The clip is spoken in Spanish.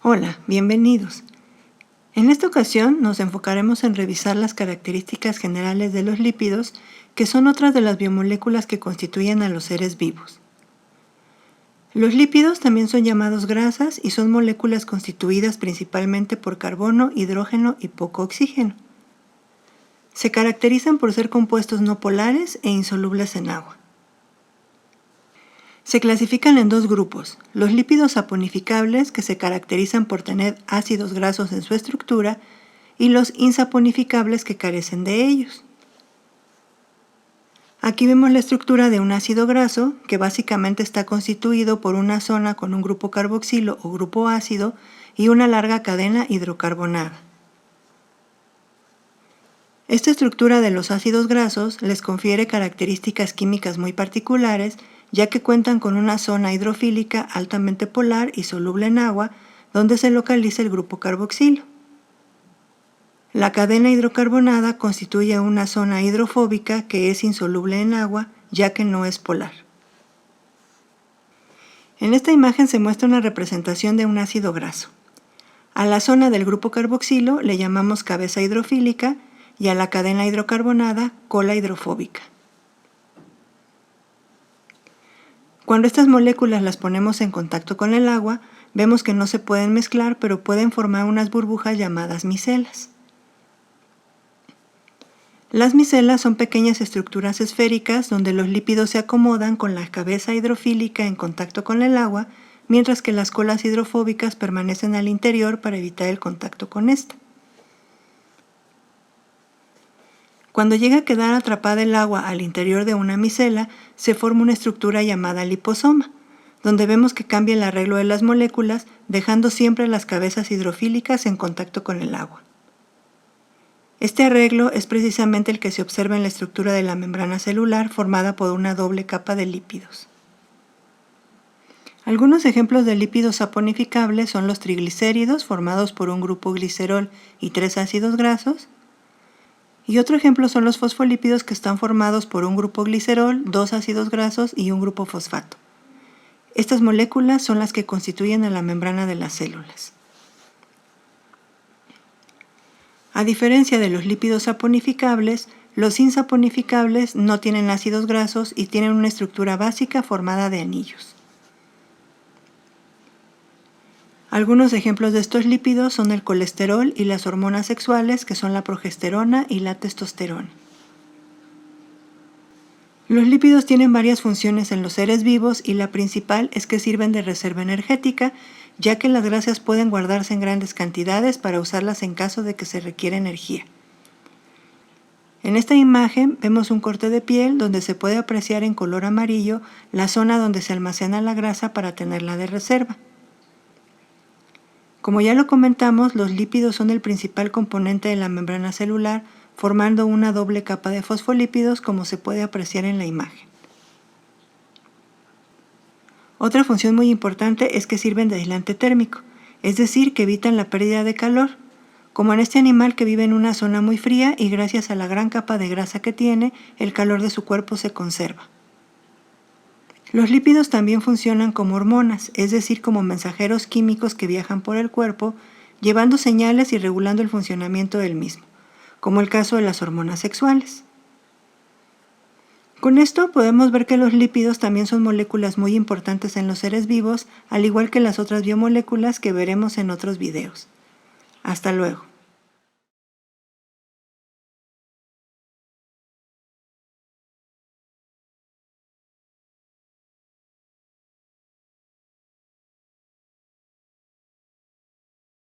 Hola, bienvenidos. En esta ocasión nos enfocaremos en revisar las características generales de los lípidos, que son otras de las biomoléculas que constituyen a los seres vivos. Los lípidos también son llamados grasas y son moléculas constituidas principalmente por carbono, hidrógeno y poco oxígeno. Se caracterizan por ser compuestos no polares e insolubles en agua. Se clasifican en dos grupos: los lípidos saponificables, que se caracterizan por tener ácidos grasos en su estructura, y los insaponificables, que carecen de ellos. Aquí vemos la estructura de un ácido graso, que básicamente está constituido por una zona con un grupo carboxilo o grupo ácido y una larga cadena hidrocarbonada. Esta estructura de los ácidos grasos les confiere características químicas muy particulares, ya que cuentan con una zona hidrofílica altamente polar y soluble en agua, donde se localiza el grupo carboxilo. La cadena hidrocarbonada constituye una zona hidrofóbica que es insoluble en agua, ya que no es polar. En esta imagen se muestra una representación de un ácido graso. A la zona del grupo carboxilo le llamamos cabeza hidrofílica y a la cadena hidrocarbonada cola hidrofóbica. Cuando estas moléculas las ponemos en contacto con el agua, vemos que no se pueden mezclar, pero pueden formar unas burbujas llamadas micelas. Las micelas son pequeñas estructuras esféricas donde los lípidos se acomodan con la cabeza hidrofílica en contacto con el agua, mientras que las colas hidrofóbicas permanecen al interior para evitar el contacto con esta. Cuando llega a quedar atrapada el agua al interior de una micela, se forma una estructura llamada liposoma, donde vemos que cambia el arreglo de las moléculas, dejando siempre las cabezas hidrofílicas en contacto con el agua. Este arreglo es precisamente el que se observa en la estructura de la membrana celular, formada por una doble capa de lípidos. Algunos ejemplos de lípidos saponificables son los triglicéridos, formados por un grupo glicerol y 3 ácidos grasos, y otro ejemplo son los fosfolípidos, que están formados por un grupo glicerol, 2 ácidos grasos y un grupo fosfato. Estas moléculas son las que constituyen a la membrana de las células. A diferencia de los lípidos saponificables, los insaponificables no tienen ácidos grasos y tienen una estructura básica formada de anillos. Algunos ejemplos de estos lípidos son el colesterol y las hormonas sexuales, que son la progesterona y la testosterona. Los lípidos tienen varias funciones en los seres vivos y la principal es que sirven de reserva energética, ya que las grasas pueden guardarse en grandes cantidades para usarlas en caso de que se requiera energía. En esta imagen vemos un corte de piel donde se puede apreciar en color amarillo la zona donde se almacena la grasa para tenerla de reserva. Como ya lo comentamos, los lípidos son el principal componente de la membrana celular, formando una doble capa de fosfolípidos, como se puede apreciar en la imagen. Otra función muy importante es que sirven de aislante térmico, es decir, que evitan la pérdida de calor, como en este animal que vive en una zona muy fría y gracias a la gran capa de grasa que tiene, el calor de su cuerpo se conserva. Los lípidos también funcionan como hormonas, es decir, como mensajeros químicos que viajan por el cuerpo, llevando señales y regulando el funcionamiento del mismo, como el caso de las hormonas sexuales. Con esto podemos ver que los lípidos también son moléculas muy importantes en los seres vivos, al igual que las otras biomoléculas que veremos en otros videos. Hasta luego.